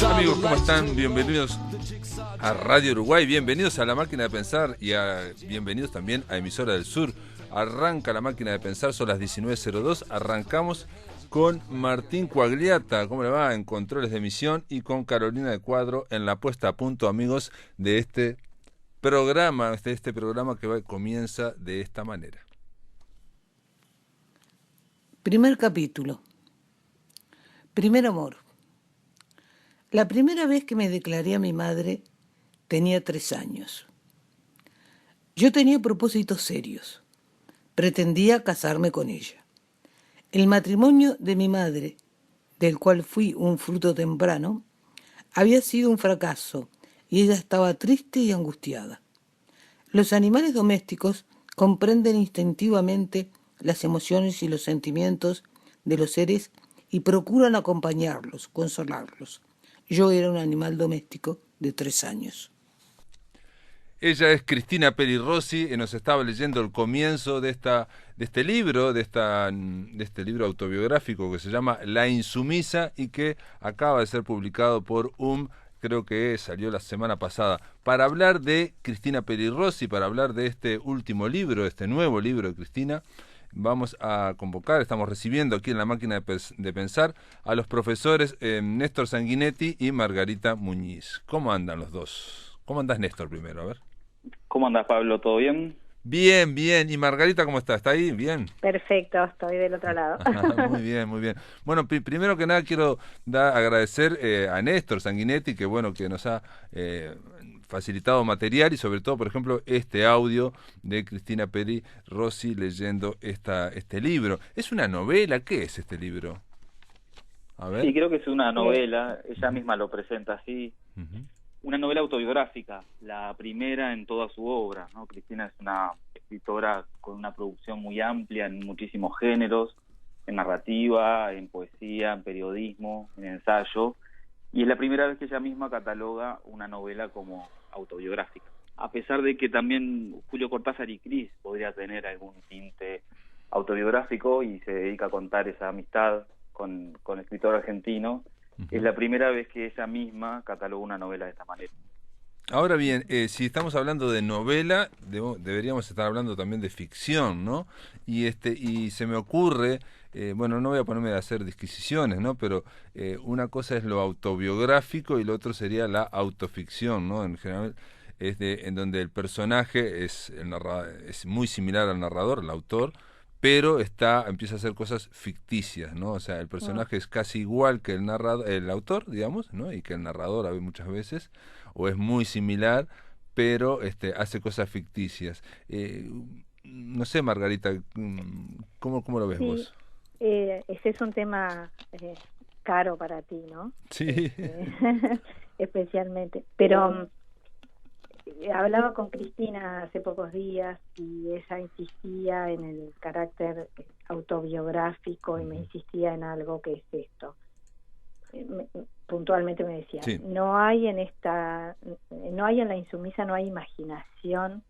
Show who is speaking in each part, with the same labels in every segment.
Speaker 1: Amigos, ¿cómo están? Bienvenidos a Radio Uruguay, bienvenidos a La Máquina de Pensar y bienvenidos también a Emisora del Sur. Arranca La Máquina de Pensar, son las 19:02, arrancamos con Martín Quagliata, ¿cómo le va? En controles de emisión, y con Carolina de Cuadro en la puesta a punto, amigos, de este programa que comienza de esta manera.
Speaker 2: Primer capítulo. Primer amor. La primera vez que me declaré a mi madre tenía 3 años. Yo tenía propósitos serios. Pretendía casarme con ella. El matrimonio de mi madre, del cual fui un fruto temprano, había sido un fracaso y ella estaba triste y angustiada. Los animales domésticos comprenden instintivamente las emociones y los sentimientos de los seres y procuran acompañarlos, consolarlos. Yo era un animal doméstico de 3 años.
Speaker 1: Ella es Cristina Peri Rossi y nos estaba leyendo el comienzo de este libro autobiográfico que se llama La Insumisa y que acaba de ser publicado por creo que salió la semana pasada. Para hablar de Cristina Peri Rossi, para hablar de este último libro, este nuevo libro de Cristina, vamos a convocar, estamos recibiendo aquí en La Máquina de Pensar a los profesores Néstor Sanguinetti y Margarita Muñiz. ¿Cómo andan los dos? ¿Cómo andás, Néstor, primero? A ver.
Speaker 3: ¿Cómo andás, Pablo? ¿Todo bien?
Speaker 1: Bien, bien. ¿Y Margarita cómo está? ¿Está ahí? Bien.
Speaker 4: Perfecto, estoy del otro lado.
Speaker 1: Muy bien, muy bien. Bueno, primero que nada quiero agradecer a Néstor Sanguinetti, que nos ha facilitado material y sobre todo, por ejemplo, este audio de Cristina Peri Rossi leyendo este libro. ¿Es una novela? ¿Qué es este libro? A ver.
Speaker 3: Sí, creo que es una novela, ella misma lo presenta así. Uh-huh. Una novela autobiográfica, la primera en toda su obra, ¿no? Cristina es una escritora con una producción muy amplia en muchísimos géneros, en narrativa, en poesía, en periodismo, en ensayo, y es la primera vez que ella misma cataloga una novela como autobiográfica. A pesar de que también Julio Cortázar y Cris podría tener algún tinte autobiográfico y se dedica a contar esa amistad con el escritor argentino, es la primera vez que ella misma catalogó una novela de esta manera.
Speaker 1: Ahora bien, si estamos hablando de novela, deberíamos estar hablando también de ficción, ¿no? Y se me ocurre, no voy a ponerme a hacer disquisiciones, ¿no? Pero una cosa es lo autobiográfico y lo otro sería la autoficción, ¿no? En general, en donde el personaje es muy similar al narrador, al autor, pero empieza a hacer cosas ficticias, ¿no? O sea, el personaje es casi igual que el autor, digamos, ¿no? Y que el narrador a muchas veces, o es muy similar, pero hace cosas ficticias. No sé, Margarita, ¿cómo lo ves vos?
Speaker 4: Ese es un tema caro para ti, ¿no?
Speaker 1: Sí.
Speaker 4: Especialmente. Pero hablaba con Cristina hace pocos días y ella insistía en el carácter autobiográfico y me insistía en algo que es esto. Puntualmente me decía,
Speaker 1: sí.
Speaker 4: no hay en La Insumisa, no hay imaginación,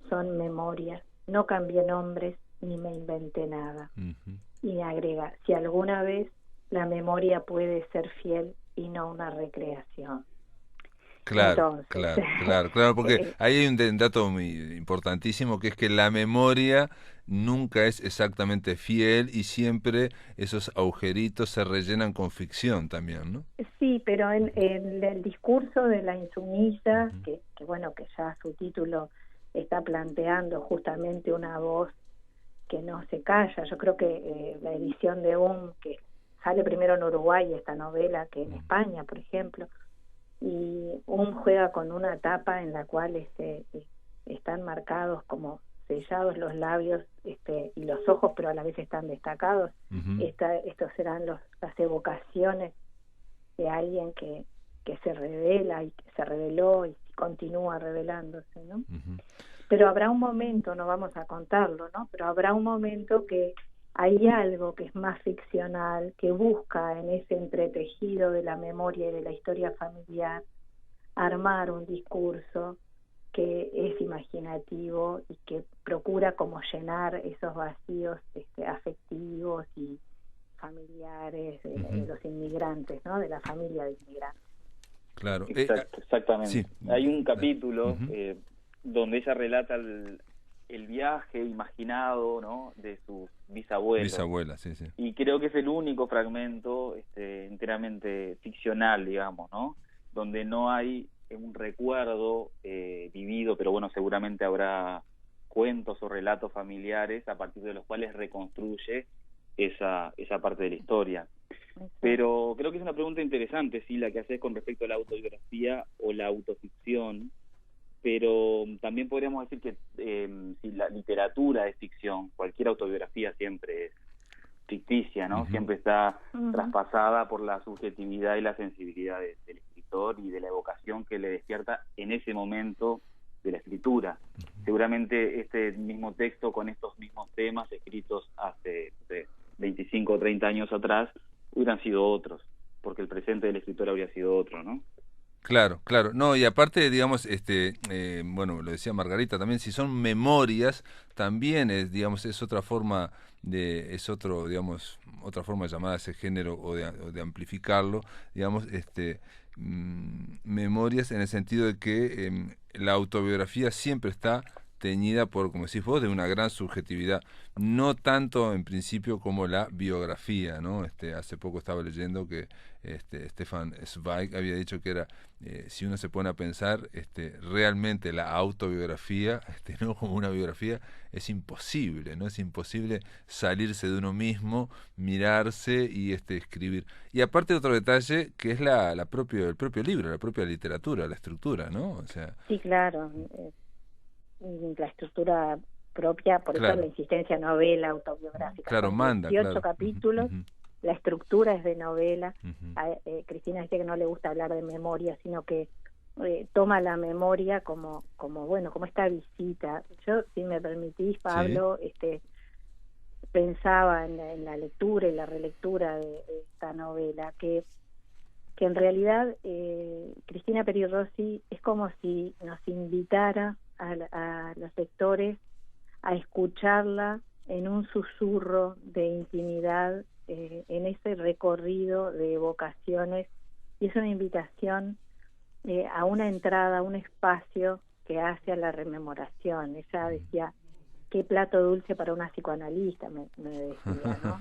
Speaker 4: son memorias, no cambié nombres ni me inventé nada. Uh-huh. Y me agrega, si alguna vez la memoria puede ser fiel y no una recreación.
Speaker 1: Claro, claro, porque ahí hay un dato muy importantísimo, que es que la memoria nunca es exactamente fiel y siempre esos agujeritos se rellenan con ficción también, ¿no?
Speaker 4: Sí, pero en el discurso de La Insumisa, uh-huh. que ya su título está planteando justamente una voz que no se calla. Yo creo que la edición de que sale primero en Uruguay esta novela que en España, por ejemplo, y juega con una tapa en la cual están marcados como sellados los labios y los ojos, pero a la vez están destacados. Uh-huh. Estos serán las evocaciones de alguien que se revela y que se reveló y continúa revelándose, ¿no? Uh-huh. Pero habrá un momento, no vamos a contarlo, ¿no? Pero habrá un momento que hay algo que es más ficcional, que busca en ese entretejido de la memoria y de la historia familiar armar un discurso que es imaginativo y que procura como llenar esos vacíos afectivos y familiares de los inmigrantes, ¿no? De la familia de inmigrantes.
Speaker 1: claro.
Speaker 3: Exactamente.
Speaker 1: Sí.
Speaker 3: Hay un capítulo
Speaker 1: Ujú.
Speaker 3: donde ella relata el viaje imaginado, ¿no?, de sus bisabuelos.
Speaker 1: Bisabuela, sí, sí.
Speaker 3: Y creo que es el único fragmento enteramente ficcional, digamos, ¿no?, donde no hay un recuerdo vivido, pero bueno, seguramente habrá cuentos o relatos familiares a partir de los cuales reconstruye esa parte de la historia. Pero creo que es una pregunta interesante, sí, la que haces con respecto a la autobiografía o la autoficción, pero también podríamos decir que si la literatura es ficción, cualquier autobiografía siempre es ficticia, ¿no?
Speaker 1: Ujú.
Speaker 3: Siempre está traspasada por la subjetividad y la sensibilidad del escritor y de la evocación que le despierta en ese momento de la escritura. Seguramente este mismo texto con estos mismos temas escritos hace 25 o 30 años atrás hubieran sido otros, porque el presente del escritor habría sido otro, ¿no?
Speaker 1: Claro, claro. No, y aparte, digamos, bueno, lo decía Margarita también, si son memorias, también es, digamos, es otra forma es otro, digamos, otra forma de llamar a ese género o de amplificarlo, digamos, memorias en el sentido de que la autobiografía siempre está teñida por, como decís vos, de una gran subjetividad, no tanto en principio como la biografía, ¿no? Hace poco estaba leyendo que Stefan Zweig había dicho que era si uno se pone a pensar, realmente la autobiografía, no como una biografía, es imposible, ¿no? Es imposible salirse de uno mismo, mirarse y escribir. Y aparte otro detalle que es el propio libro, la propia literatura, la estructura, ¿no? O sea,
Speaker 4: Sí, claro, la estructura propia, por eso la
Speaker 1: claro,
Speaker 4: insistencia novela autobiográfica.
Speaker 1: claro,
Speaker 4: Son
Speaker 1: manda,
Speaker 4: 18
Speaker 1: claro.
Speaker 4: capítulos,
Speaker 1: Ujú,
Speaker 4: la estructura es de novela.
Speaker 1: ujú.
Speaker 4: Cristina dice que no le gusta hablar de memoria, sino que toma la memoria como bueno, como esta visita. Yo, si me permitís,
Speaker 1: Sí,
Speaker 4: Pablo, pensaba en la lectura y la relectura de esta novela, que en realidad Cristina Peri Rossi es como si nos invitara a los lectores a escucharla en un susurro de intimidad, en ese recorrido de evocaciones, y es una invitación a una entrada, a un espacio que hace a la rememoración. Ella decía, qué plato dulce para una psicoanalista, me decía, ¿no?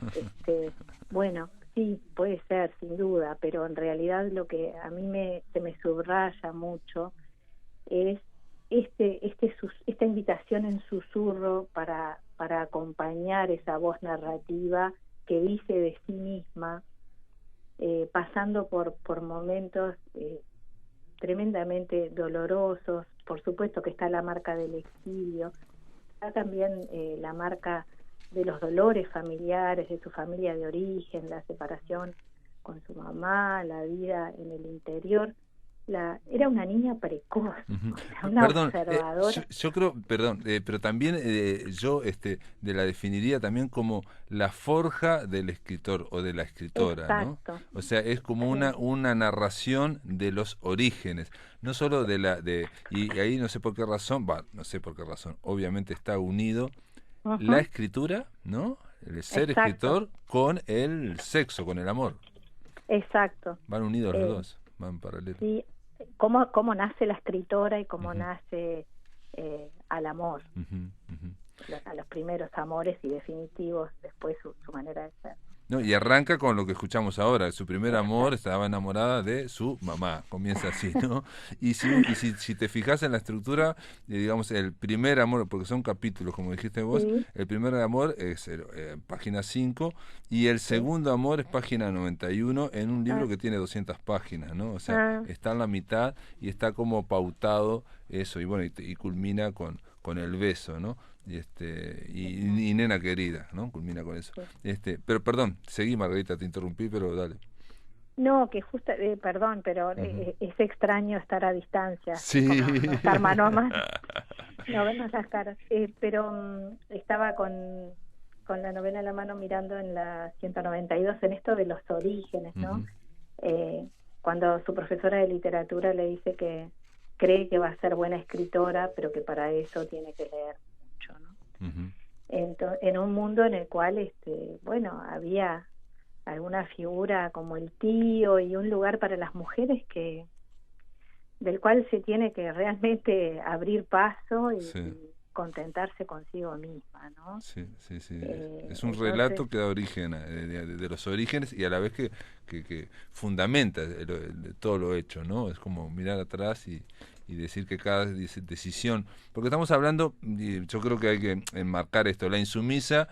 Speaker 4: Bueno, sí, puede ser, sin duda, pero en realidad lo que a mí se me subraya mucho es esta invitación en susurro para acompañar esa voz narrativa que dice de sí misma, pasando por momentos tremendamente dolorosos. Por supuesto que está la marca del exilio, está también la marca de los dolores familiares, de su familia de origen, la separación con su mamá, la vida en el interior. Era una niña precoz,
Speaker 1: ujú.
Speaker 4: o sea, una
Speaker 1: Perdón,
Speaker 4: observadora.
Speaker 1: yo creo, perdón, pero también yo de la definiría también como la forja del escritor o de la escritora, ¿no?
Speaker 4: Exacto.
Speaker 1: O sea, es como
Speaker 4: Sí.
Speaker 1: una narración de los orígenes, no solo y ahí no sé por qué razón, no sé por qué razón, obviamente está unido la
Speaker 4: Ujú.
Speaker 1: escritura, ¿no? El ser
Speaker 4: Exacto,
Speaker 1: escritor con el sexo, con el amor.
Speaker 4: exacto.
Speaker 1: Van unidos los
Speaker 4: Eh,
Speaker 1: dos, van paralelos.
Speaker 4: sí, cómo nace la escritora y cómo
Speaker 1: Ujú,
Speaker 4: nace al amor,
Speaker 1: ujú, ujú.
Speaker 4: a los primeros amores y definitivos, después su manera de ser.
Speaker 1: No, y arranca con lo que escuchamos ahora, su primer amor, estaba enamorada de su mamá, comienza así, ¿no? Si te fijas en la estructura, digamos, el primer amor, porque son capítulos, como dijiste vos,
Speaker 4: Sí,
Speaker 1: el primer amor es página 5 y el
Speaker 4: sí.
Speaker 1: segundo amor es página 91 en un libro
Speaker 4: Ah,
Speaker 1: que tiene 200 páginas, ¿no? O sea,
Speaker 4: ah,
Speaker 1: está en la mitad y está como pautado eso, y bueno, y culmina con el beso, ¿no? Y nena querida, ¿no? Culmina con eso.
Speaker 4: sí.
Speaker 1: Pero perdón, seguí Margarita, te interrumpí, pero dale.
Speaker 4: No, que justo, perdón, pero
Speaker 1: Ujú.
Speaker 4: es extraño estar a distancia, como no
Speaker 1: Sí.
Speaker 4: estar mano a mano, no vernos las caras. Pero estaba con la novela en la mano mirando en la 192 en esto de los orígenes, ¿no?
Speaker 1: Ujú,
Speaker 4: Cuando su profesora de literatura le dice que cree que va a ser buena escritora, pero que para eso tiene que leer mucho, ¿no?
Speaker 1: ujú.
Speaker 4: En un mundo en el cual, bueno, había alguna figura como el tío y un lugar para las mujeres que del cual se tiene que realmente abrir paso y
Speaker 1: Sí.
Speaker 4: contentarse consigo misma, ¿no?
Speaker 1: Sí, sí, sí. Es un
Speaker 4: Entonces,
Speaker 1: relato que da origen de los orígenes y a la vez que fundamenta todo lo hecho, ¿no? Es como mirar atrás y decir que cada decisión, porque estamos hablando, y yo creo que hay que enmarcar esto, La insumisa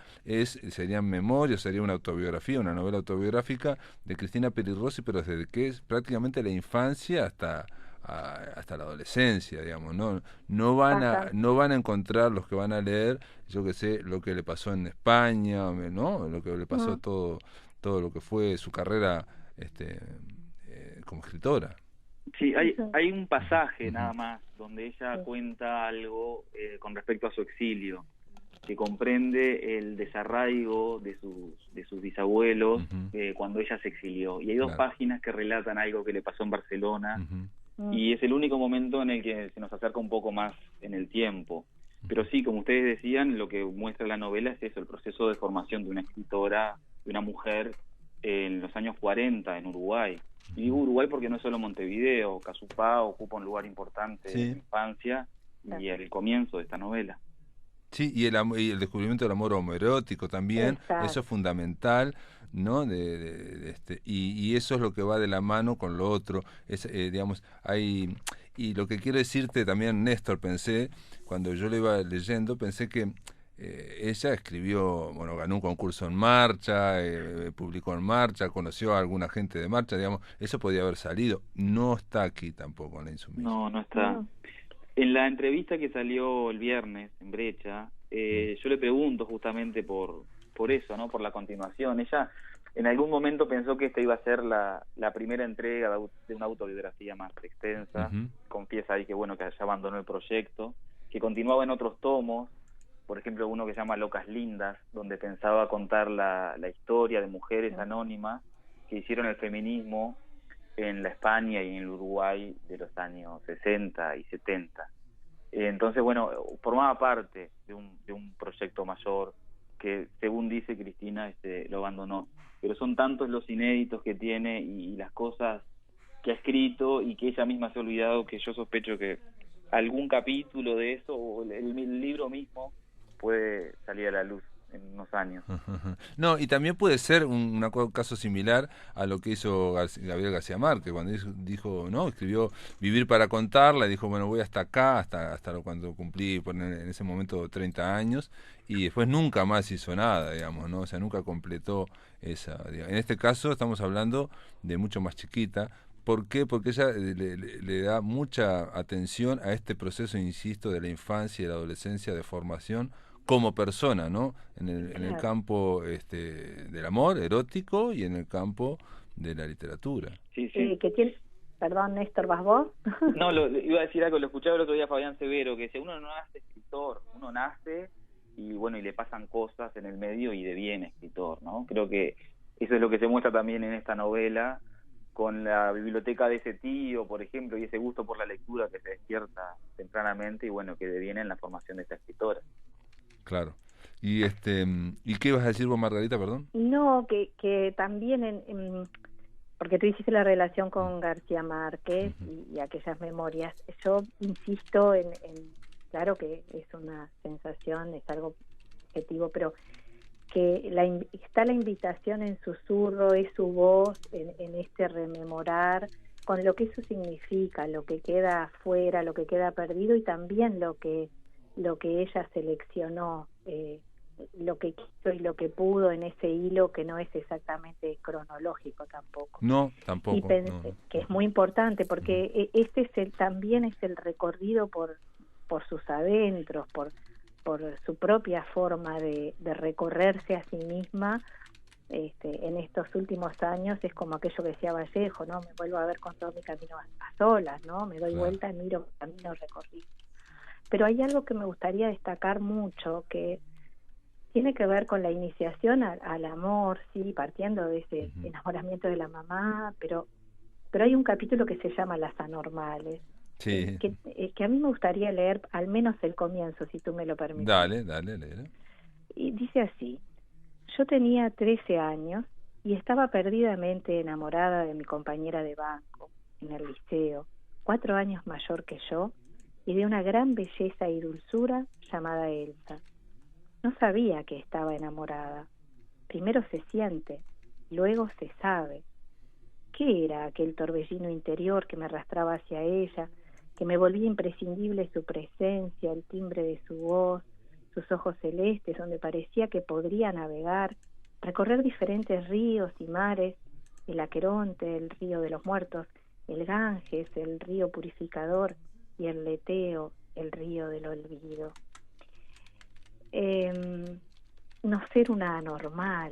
Speaker 1: sería memoria, sería una autobiografía, una novela autobiográfica de Cristina Peri Rossi, pero desde que es prácticamente la infancia hasta la adolescencia, digamos,
Speaker 4: hasta,
Speaker 1: no van a encontrar los que van a leer, yo que sé, lo que le pasó en España, ¿no? Lo que le pasó
Speaker 4: mm,
Speaker 1: todo lo que fue su carrera como escritora.
Speaker 3: Sí,
Speaker 4: eso,
Speaker 3: hay un pasaje
Speaker 1: Ujú,
Speaker 3: nada más donde ella
Speaker 4: sí,
Speaker 3: cuenta algo con respecto a su exilio, que comprende el desarraigo de sus bisabuelos
Speaker 1: ujú,
Speaker 3: cuando ella se exilió. Y hay dos
Speaker 1: claro.
Speaker 3: páginas que relatan algo que le pasó en Barcelona,
Speaker 1: Ujú,
Speaker 4: mm,
Speaker 3: y es el único momento en el que se nos acerca un poco más en el tiempo. Pero sí, como ustedes decían, lo que muestra la novela es eso, el proceso de formación de una escritora, de una mujer en los años 40 en Uruguay. Y digo Uruguay porque no es solo Montevideo, Casupá ocupa un lugar importante en
Speaker 1: sí.
Speaker 3: la infancia
Speaker 4: claro,
Speaker 3: y el comienzo de esta novela.
Speaker 1: Sí, y el descubrimiento del amor homoerótico también, eso es
Speaker 4: exacto,
Speaker 1: fundamental, ¿no? Y eso es lo que va de la mano con lo otro. Digamos, y lo que quiero decirte también, Néstor, pensé, cuando yo le iba leyendo, pensé que ella escribió, bueno, ganó un concurso en marcha, publicó en marcha, conoció a alguna gente de marcha, digamos, eso podía haber salido. No está aquí tampoco en La insumisa.
Speaker 3: No, no está.
Speaker 4: no,
Speaker 3: En la entrevista que salió el viernes en Brecha,
Speaker 1: Mm,
Speaker 3: yo le pregunto justamente por eso, ¿no? Por la continuación. Ella en algún momento pensó que esta iba a ser la primera entrega de una autobiografía más extensa.
Speaker 1: ujú,
Speaker 3: Confiesa ahí que bueno, que ya abandonó el proyecto, que continuaba en otros tomos, por ejemplo uno que se llama Locas Lindas, donde pensaba contar la historia de mujeres anónimas que hicieron el feminismo en la España y en el Uruguay de los años 60 y 70. Entonces, bueno, formaba parte de un proyecto mayor que, según dice Cristina, lo abandonó. Pero son tantos los inéditos que tiene y las cosas que ha escrito y que ella misma se ha olvidado que yo sospecho que algún capítulo de eso o el libro mismo puede salir a la luz en unos años.
Speaker 1: Ajá. No, y también puede ser caso similar a lo que hizo Gabriel García Márquez, cuando dijo, ¿no? Escribió Vivir para contarla, y dijo, bueno, voy hasta acá, cuando cumplí en ese momento 30 años, y después nunca más hizo nada, digamos, ¿no? O sea, nunca completó esa. En este caso estamos hablando de mucho más chiquita. ¿Por qué? Porque ella le da mucha atención a este proceso, insisto, de la infancia y de la adolescencia, de formación como persona, ¿no? En el
Speaker 4: claro.
Speaker 1: campo del amor erótico y en el campo de la literatura.
Speaker 3: Sí, sí.
Speaker 4: Que tiene, perdón, Néstor, ¿vas vos?
Speaker 3: No, iba a decir algo, lo escuchaba el otro día a Fabián Severo, que decía, uno no nace escritor, uno nace y bueno, y le pasan cosas en el medio y deviene escritor, ¿no? Creo que eso es lo que se muestra también en esta novela, con la biblioteca de ese tío, por ejemplo, y ese gusto por la lectura que se despierta tempranamente y bueno, que deviene en la formación de esta escritora.
Speaker 1: Claro. ¿Y qué ibas a decir vos, Margarita, perdón?
Speaker 4: No, que también porque tú hiciste la relación
Speaker 1: Mm,
Speaker 4: con García Márquez
Speaker 1: ujú.
Speaker 4: y aquellas memorias. Yo insisto claro que es una sensación, es algo objetivo, pero que está la invitación en susurro, es su voz en este rememorar con lo que eso significa, lo que queda afuera, lo que queda perdido y también lo que ella seleccionó, lo que quiso y lo que pudo en ese hilo que no es exactamente cronológico tampoco.
Speaker 1: No,
Speaker 4: Y
Speaker 1: tampoco, no, no.
Speaker 4: que es muy importante
Speaker 1: Ujú.
Speaker 4: porque este también es el recorrido por sus adentros, por su propia forma de recorrerse a sí misma. En estos últimos años es como aquello que decía Vallejo, ¿no? Me vuelvo a ver con todo mi camino a solas, ¿no? Me doy
Speaker 1: Claro.
Speaker 4: vuelta y miro mi camino recorrido. Pero hay algo que me gustaría destacar mucho, que tiene que ver con la iniciación al amor, sí, partiendo de ese
Speaker 1: Ujú.
Speaker 4: enamoramiento de la mamá, pero hay un capítulo que se llama Las Anormales,
Speaker 1: Sí,
Speaker 4: que a mí me gustaría leer al menos el comienzo, si tú me lo permitís.
Speaker 1: dale, dale, léelo.
Speaker 4: Y dice así: yo tenía 13 años y estaba perdidamente enamorada de mi compañera de banco en el liceo, 4 años mayor que yo y de una gran belleza y dulzura llamada Elsa. No sabía que estaba enamorada. Primero se siente, luego se sabe. ¿Qué era aquel torbellino interior que me arrastraba hacia ella, que me volvía imprescindible su presencia, el timbre de su voz, sus ojos celestes, donde parecía que podría navegar, recorrer diferentes ríos y mares, el Aqueronte, el río de los muertos, el Ganges, el río purificador, y el Leteo, el río del olvido? No ser una anormal,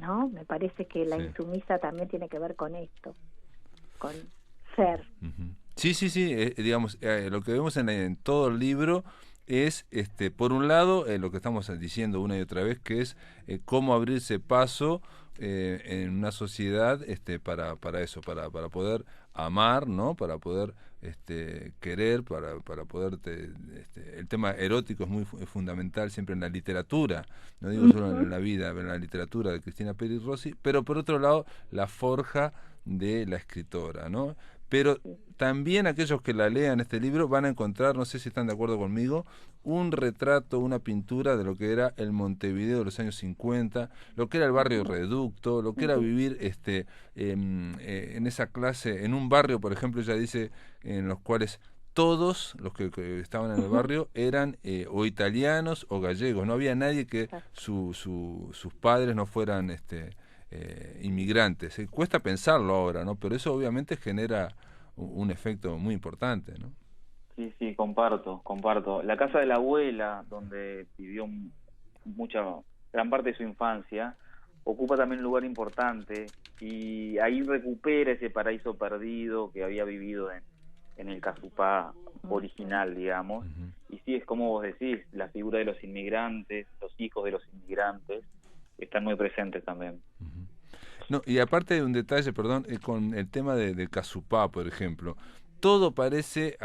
Speaker 4: ¿no? Me parece que la insumisa también tiene que ver con esto, con ser.
Speaker 1: Sí, digamos, lo que vemos en todo el libro es, por un lado, lo que estamos diciendo una y otra vez, que es cómo abrirse paso en una sociedad para eso, para poder amar, ¿no? Para poder querer, para poder el tema erótico es muy fundamental siempre en la literatura, no digo solo en la vida, en la literatura de Cristina Peri Rossi, pero por otro lado la forja de la escritora, ¿no? Pero también aquellos que la lean este libro van a encontrar, no sé si están de acuerdo conmigo, un retrato, una pintura de lo que era el Montevideo de los años 50, lo que era el barrio Reducto, lo que era vivir en esa clase, en un barrio, por ejemplo, ella dice, en los cuales todos los que estaban en el barrio eran o italianos o gallegos, no había nadie que sus padres no fueran inmigrantes. Cuesta pensarlo ahora, ¿no? Pero eso obviamente genera un efecto muy importante, ¿no?
Speaker 3: Sí, comparto. La casa de la abuela, donde vivió gran parte de su infancia, ocupa también un lugar importante y ahí recupera ese paraíso perdido que había vivido en el Casupá original, digamos. Y sí, es como vos decís, la figura de los inmigrantes, los hijos de los inmigrantes, están muy presentes también.
Speaker 1: No, y aparte de un detalle, perdón, con el tema de Casupá, por ejemplo, todo parece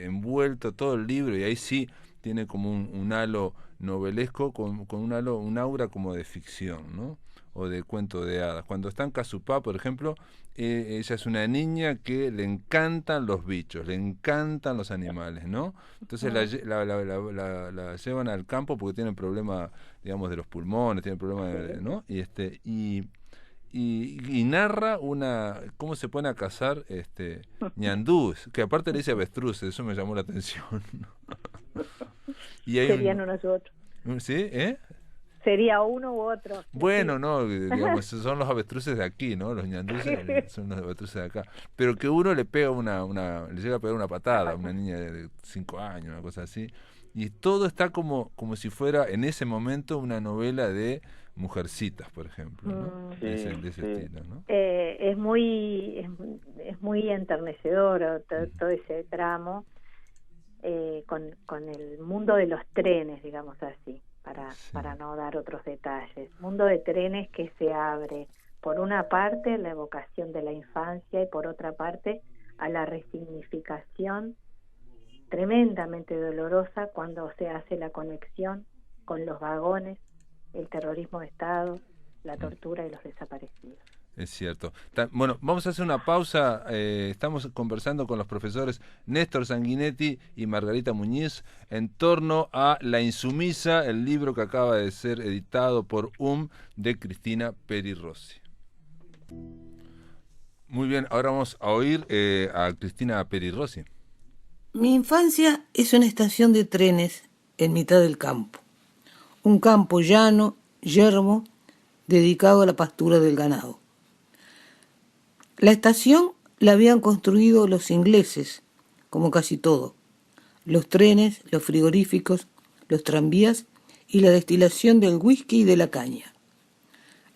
Speaker 1: envuelto, todo el libro, y ahí sí tiene como un halo novelesco, con un aura como de ficción, ¿no? O de cuento de hadas. Cuando está en Casupá, por ejemplo, ella es una niña que le encantan los bichos, le encantan los animales, ¿no? Entonces la llevan al campo porque tienen problema, digamos, de los pulmones, tienen problema, ¿no? Y narra cómo se pone a cazar ñandús, que aparte le dice avestruces, eso me llamó la atención. Y hay
Speaker 4: Serían unos u otros.
Speaker 1: ¿Sí?
Speaker 4: Sería uno u otro.
Speaker 1: Bueno, no, digamos, son los avestruces de aquí, ¿no? Los ñandúes son los avestruces de acá. Pero que uno le pega le llega a pegar una patada a una niña de 5 años, una cosa así. Y todo está como si fuera en ese momento una novela de Mujercitas, por ejemplo, ¿no? De ese estilo, ¿no?
Speaker 4: Es muy enternecedor todo ese tramo con el mundo de los trenes, digamos así, para no dar otros detalles. Mundo de trenes que se abre, por una parte, a la evocación de la infancia y por otra parte a la resignificación tremendamente dolorosa cuando se hace la conexión con los vagones, el terrorismo de Estado, la tortura y los desaparecidos.
Speaker 1: Es cierto. Bueno, vamos a hacer una pausa. Estamos conversando con los profesores Néstor Sanguinetti y Margarita Muñiz en torno a La insumisa, el libro que acaba de ser editado por de Cristina Peri Rossi. Muy bien, ahora vamos a oír a Cristina Peri Rossi.
Speaker 2: Mi infancia es una estación de trenes en mitad del campo. Un campo llano, yermo, dedicado a la pastura del ganado. La estación la habían construido los ingleses, como casi todo. Los trenes, los frigoríficos, los tranvías y la destilación del whisky y de la caña.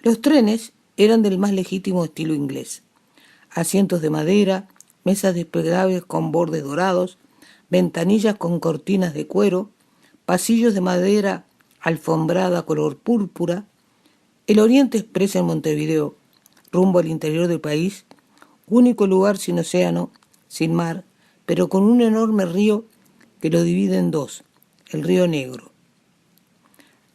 Speaker 2: Los trenes eran del más legítimo estilo inglés. Asientos de madera, mesas desplegables con bordes dorados, ventanillas con cortinas de cuero, pasillos de madera alfombrada color púrpura. El Oriente Express en Montevideo, rumbo al interior del país, único lugar sin océano, sin mar, pero con un enorme río que lo divide en dos, el Río Negro.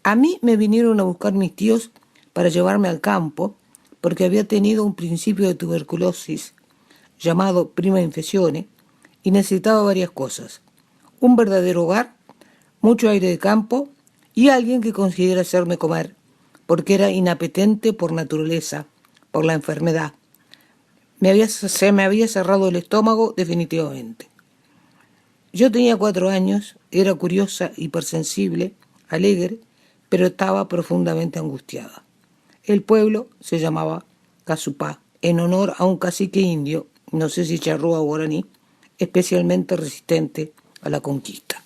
Speaker 2: A mí me vinieron a buscar mis tíos para llevarme al campo, porque había tenido un principio de tuberculosis llamado Prima Infezione, y necesitaba varias cosas: un verdadero hogar, mucho aire de campo y alguien que consiguiera hacerme comer, porque era inapetente por naturaleza, por la enfermedad. Se me había cerrado el estómago definitivamente. Yo tenía 4 años, era curiosa, hipersensible, alegre, pero estaba profundamente angustiada. El pueblo se llamaba Casupá, en honor a un cacique indio, no sé si charrúa o guaraní, especialmente resistente a la conquista.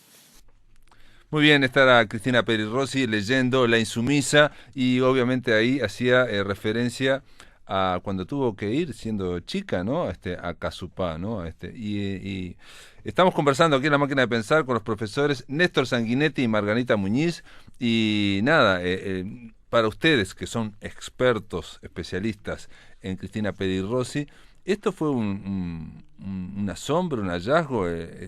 Speaker 1: Muy bien, esta era Cristina Peri Rossi leyendo La Insumisa, y obviamente ahí hacía referencia a cuando tuvo que ir siendo chica, ¿no? A Casupá, ¿no? Y estamos conversando aquí en La Máquina de Pensar con los profesores Néstor Sanguinetti y Margarita Muñiz, y nada, para ustedes que son expertos, especialistas en Cristina Peri Rossi, esto fue un asombro, un hallazgo,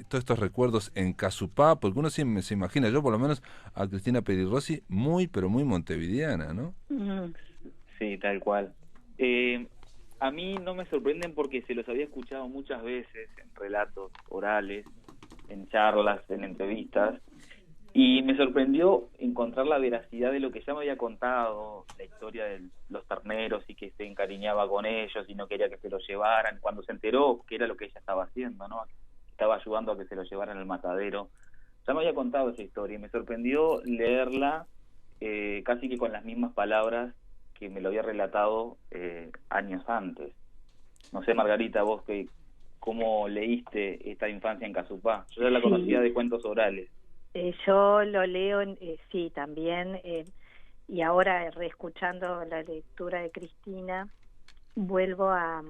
Speaker 1: todos estos recuerdos en Casupá, porque uno se imagina, yo por lo menos, a Cristina Peri Rossi muy, pero muy montevideana, ¿no?
Speaker 3: Sí, tal cual. A mí no me sorprenden porque se los había escuchado muchas veces en relatos orales, en charlas, en entrevistas, y me sorprendió encontrar la veracidad de lo que ya me había contado, la historia de los terneros y que se encariñaba con ellos y no quería que se los llevaran, cuando se enteró que era lo que ella estaba haciendo, ¿no? Estaba ayudando a que se los llevaran al matadero. Ya me había contado esa historia y me sorprendió leerla casi que con las mismas palabras que me lo había relatado años antes. No sé, Margarita, vos cómo leíste esta infancia en Casupá. Yo ya la conocía de cuentos orales.
Speaker 4: Yo lo leo, sí, también, y ahora reescuchando la lectura de Cristina, vuelvo a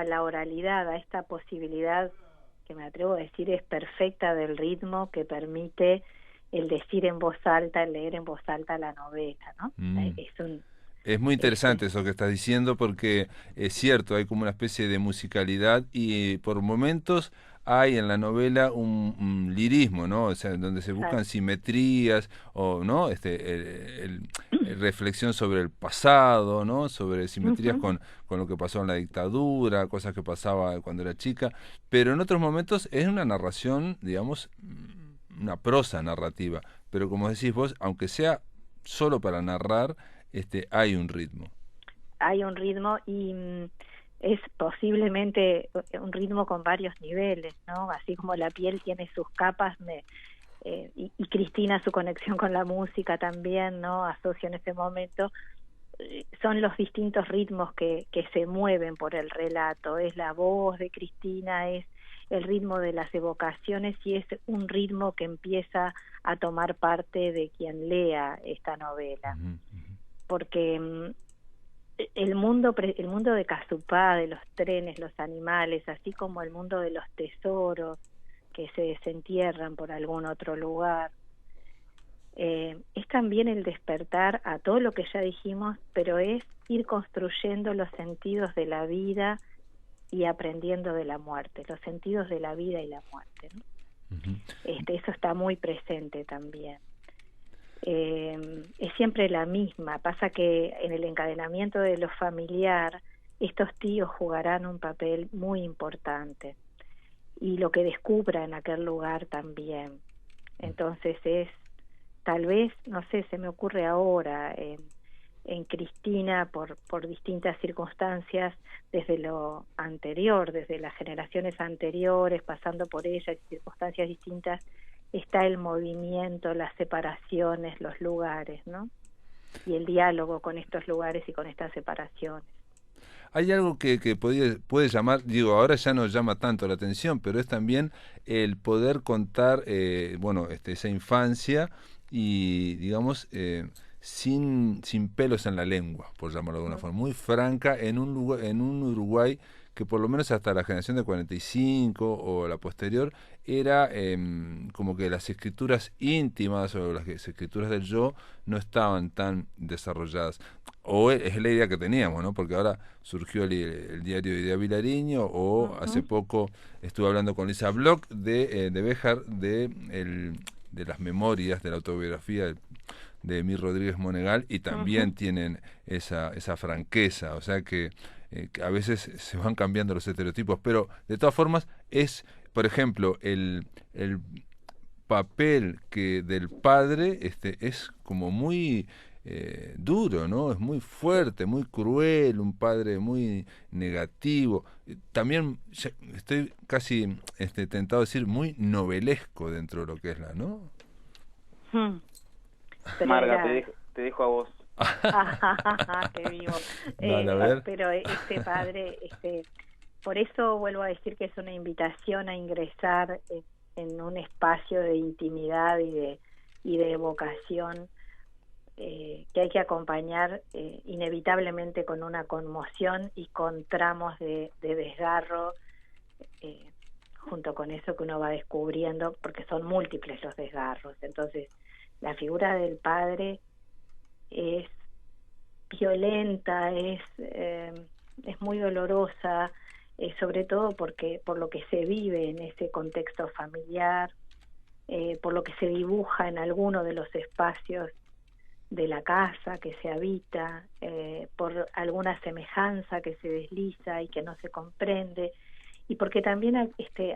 Speaker 4: la oralidad, a esta posibilidad que me atrevo a decir es perfecta del ritmo que permite el decir en voz alta, el leer en voz alta la novela, ¿no?
Speaker 1: Es muy interesante eso que estás diciendo, porque es cierto, hay como una especie de musicalidad y por momentos hay en la novela un lirismo, ¿no? O sea, donde se buscan simetrías o, ¿no? Reflexión sobre el pasado, ¿no? Sobre simetrías con lo que pasó en la dictadura, cosas que pasaba cuando era chica, pero en otros momentos es una narración, digamos, una prosa narrativa, pero como decís vos, aunque sea solo para narrar, hay un ritmo.
Speaker 4: Hay un ritmo y es posiblemente un ritmo con varios niveles, ¿no? Así como la piel tiene sus capas, y Cristina su conexión con la música también, ¿no? Asocio en ese momento, son los distintos ritmos que se mueven por el relato, es la voz de Cristina, es el ritmo de las evocaciones y es un ritmo que empieza a tomar parte de quien lea esta novela. Porque el mundo de Casupá, de los trenes, los animales, así como el mundo de los tesoros que se desentierran por algún otro lugar, es también el despertar a todo lo que ya dijimos, pero es ir construyendo los sentidos de la vida y aprendiendo de la muerte, los sentidos de la vida y la muerte, ¿no? Eso está muy presente también. Es siempre la misma, pasa que en el encadenamiento de lo familiar estos tíos jugarán un papel muy importante y lo que descubra en aquel lugar también. Entonces es, tal vez, no sé, se me ocurre ahora en Cristina por distintas circunstancias desde lo anterior, desde las generaciones anteriores, pasando por ellas, circunstancias distintas, está el movimiento, las separaciones, los lugares, ¿no? Y el diálogo con estos lugares y con estas separaciones.
Speaker 1: Hay algo que puede llamar, digo, ahora ya no llama tanto la atención, pero es también el poder contar, esa infancia y, digamos, sin pelos en la lengua, por llamarlo de alguna forma, muy franca en un Uruguay que por lo menos hasta la generación de 45 o la posterior era como que las escrituras íntimas o las escrituras del yo no estaban tan desarrolladas. O es la idea que teníamos, ¿no? Porque ahora surgió el diario de Idea Vilariño, o hace poco estuve hablando con Lisa Bloch de Béjar, de las memorias, de la autobiografía de Emir Rodríguez Monegal, y también tienen esa franqueza, o sea que que a veces se van cambiando los estereotipos, pero de todas formas es, por ejemplo, el papel que del padre es como muy duro, ¿no? Es muy fuerte, muy cruel, un padre muy negativo. También estoy casi tentado a decir muy novelesco dentro de lo que es ¿no?
Speaker 3: Marga, te dejo a vos.
Speaker 4: Qué vivo.
Speaker 1: Dale, a ver.
Speaker 4: Pero este padre, por eso vuelvo a decir que es una invitación a ingresar en un espacio de intimidad y de evocación que hay que acompañar inevitablemente con una conmoción y con tramos de desgarro, junto con eso que uno va descubriendo, porque son múltiples los desgarros. Entonces, la figura del padre es violenta, es muy dolorosa, sobre todo por lo que se vive en ese contexto familiar, por lo que se dibuja en alguno de los espacios de la casa que se habita, por alguna semejanza que se desliza y que no se comprende, y porque también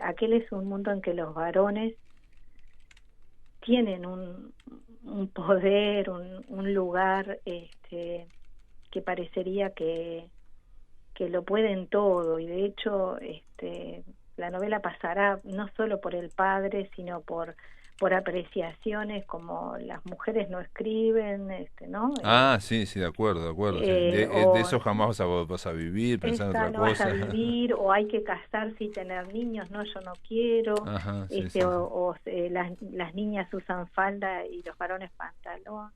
Speaker 4: aquel es un mundo en que los varones tienen un poder, un lugar que parecería que lo pueden todo, y de hecho la novela pasará no solo por el padre, sino por apreciaciones como las mujeres no escriben, ¿no?
Speaker 1: Sí, de acuerdo. Sí. De eso jamás vas a vivir, pensar en otra
Speaker 4: no
Speaker 1: cosa.
Speaker 4: vas a vivir, o hay que casarse y tener niños, no, yo no quiero.
Speaker 1: Ajá, sí.
Speaker 4: Las niñas usan falda y los varones pantalón.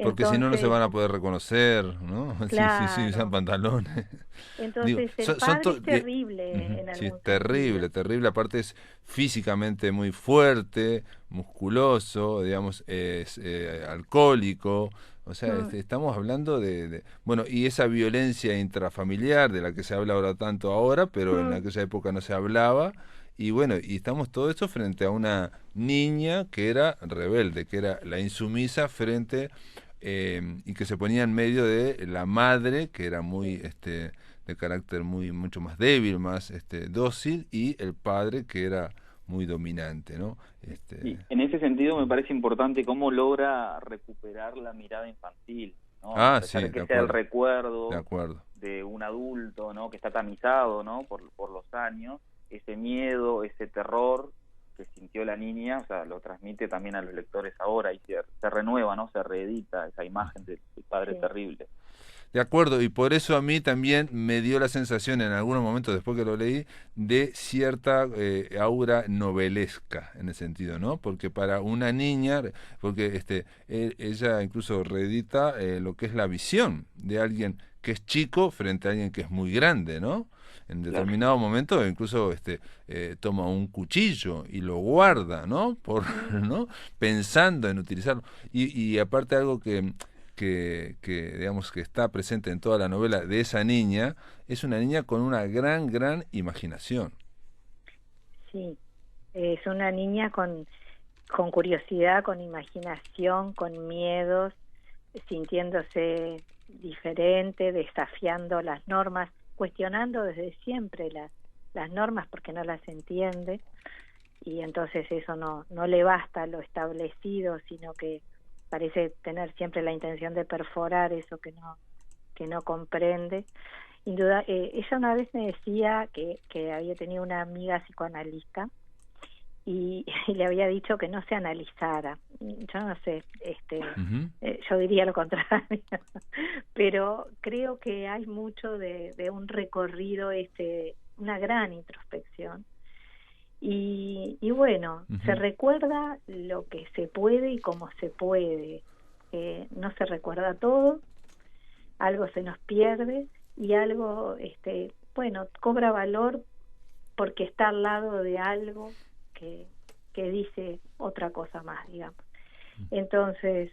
Speaker 1: Porque si no se van a poder reconocer, ¿no?
Speaker 4: Claro.
Speaker 1: Sí, usan pantalones.
Speaker 4: Entonces el padre es terrible en algún
Speaker 1: sentido. Terrible, aparte es físicamente muy fuerte, musculoso, digamos, es alcohólico, o sea, estamos hablando de bueno, y esa violencia intrafamiliar de la que se habla ahora tanto ahora, pero en aquella época no se hablaba. Y bueno, y estamos todo esto frente a una niña que era rebelde, que era la insumisa frente y que se ponía en medio de la madre, que era muy de carácter mucho más débil, más dócil, y el padre, que era muy dominante, ¿no?
Speaker 3: Y en ese sentido me parece importante cómo logra recuperar la mirada infantil, ¿no?
Speaker 1: Sí,
Speaker 3: que sea el recuerdo
Speaker 1: de acuerdo
Speaker 3: de un adulto, ¿no? Que está tamizado, ¿no? por los años, ese miedo, ese terror que sintió la niña, o sea, lo transmite también a los lectores ahora y se renueva, ¿no? Se reedita esa imagen del padre terrible.
Speaker 1: De acuerdo, y por eso a mí también me dio la sensación en algunos momentos, después que lo leí, de cierta aura novelesca, en el sentido, ¿no? Porque para una niña, porque ella incluso reedita lo que es la visión de alguien que es chico frente a alguien que es muy grande, ¿no? En determinado momento incluso toma un cuchillo y lo guarda, ¿no? ¿no? Pensando en utilizarlo. Y aparte algo que digamos que está presente en toda la novela de esa niña, es una niña con una gran imaginación.
Speaker 4: Sí, es una niña con curiosidad, con imaginación, con miedos, sintiéndose diferente, desafiando las normas, cuestionando desde siempre las normas porque no las entiende, y entonces eso no le basta lo establecido, sino que parece tener siempre la intención de perforar eso que no comprende. Sin duda, ella una vez me decía que había tenido una amiga psicoanalista y le había dicho que no se analizara. Yo no sé, yo diría lo contrario, pero creo que hay mucho de un recorrido, una gran introspección. Y bueno, se recuerda lo que se puede y cómo se puede. No se recuerda todo, algo se nos pierde y algo, cobra valor porque está al lado de algo que dice otra cosa más, digamos. Entonces,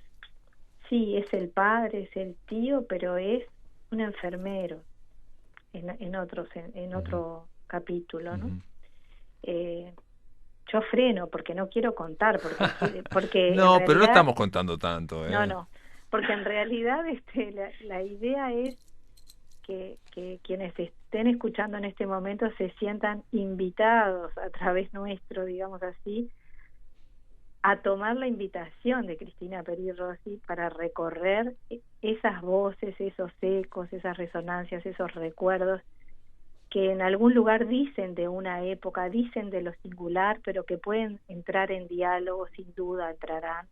Speaker 4: sí, es el padre, es el tío, pero es un enfermero en otro capítulo, ¿no? Yo freno porque no quiero contar, porque
Speaker 1: no,
Speaker 4: realidad,
Speaker 1: pero no estamos contando tanto,
Speaker 4: No, porque en realidad la idea es que quienes estén escuchando en este momento se sientan invitados a través nuestro, digamos así, a tomar la invitación de Cristina Peri Rossi para recorrer esas voces, esos ecos, esas resonancias, esos recuerdos que en algún lugar dicen de una época, dicen de lo singular, pero que pueden entrar en diálogo, sin duda entrarán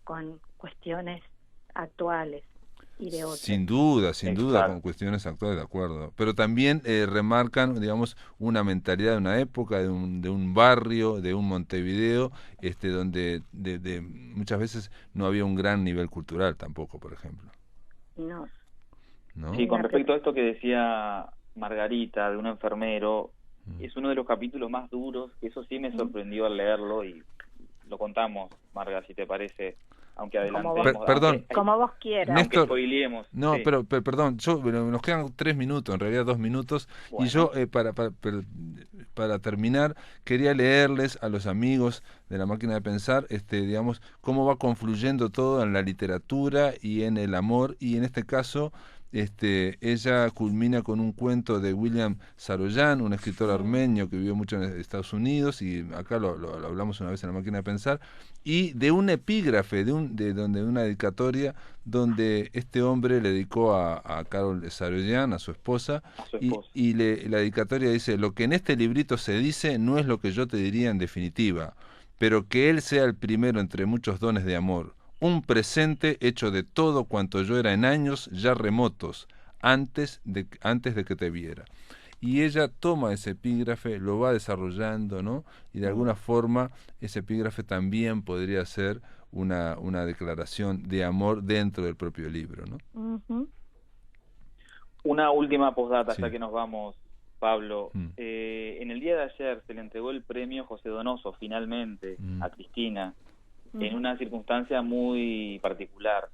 Speaker 4: con cuestiones actuales y de otros.
Speaker 1: Sin duda,
Speaker 3: Exacto.
Speaker 1: con cuestiones actuales, de acuerdo. Pero también remarcan, digamos, una mentalidad de una época, de un barrio, de un Montevideo, donde muchas veces no había un gran nivel cultural tampoco, por ejemplo.
Speaker 4: No.
Speaker 1: ¿No?
Speaker 3: Sí, con respecto a esto que decía Margarita, de un enfermero, es uno de los capítulos más duros, que eso sí me sorprendió al leerlo, y lo contamos, Marga, si te parece, aunque adelantemos.
Speaker 1: Perdón,
Speaker 4: Como vos quieras.
Speaker 3: Aunque
Speaker 1: Néstor,
Speaker 3: spoileemos.
Speaker 1: no,
Speaker 3: Sí.
Speaker 1: pero perdón, nos quedan 3 minutos, en realidad 2 minutos,
Speaker 3: Bueno.
Speaker 1: y yo para terminar quería leerles a los amigos de La Máquina de Pensar, digamos, cómo va confluyendo todo en la literatura y en el amor, y en este caso ella culmina con un cuento de William Saroyan, un escritor armenio que vivió mucho en Estados Unidos, y acá lo hablamos una vez en La Máquina de Pensar, y de un epígrafe, de una dedicatoria donde este hombre le dedicó a Carol Saroyan, a su esposa, y la dedicatoria dice: lo que en este librito se dice no es lo que yo te diría en definitiva, pero que él sea el primero entre muchos dones de amor, un presente hecho de todo cuanto yo era en años ya remotos, antes de que te viera. Y ella toma ese epígrafe, lo va desarrollando, ¿no? Y de alguna forma ese epígrafe también podría ser una declaración de amor dentro del propio libro, ¿no?
Speaker 4: Uh-huh.
Speaker 3: Una última postdata,
Speaker 1: Sí.
Speaker 3: ya que nos vamos, Pablo. En el día de ayer se le entregó el premio José Donoso, finalmente, a Cristina, en una circunstancia muy particular.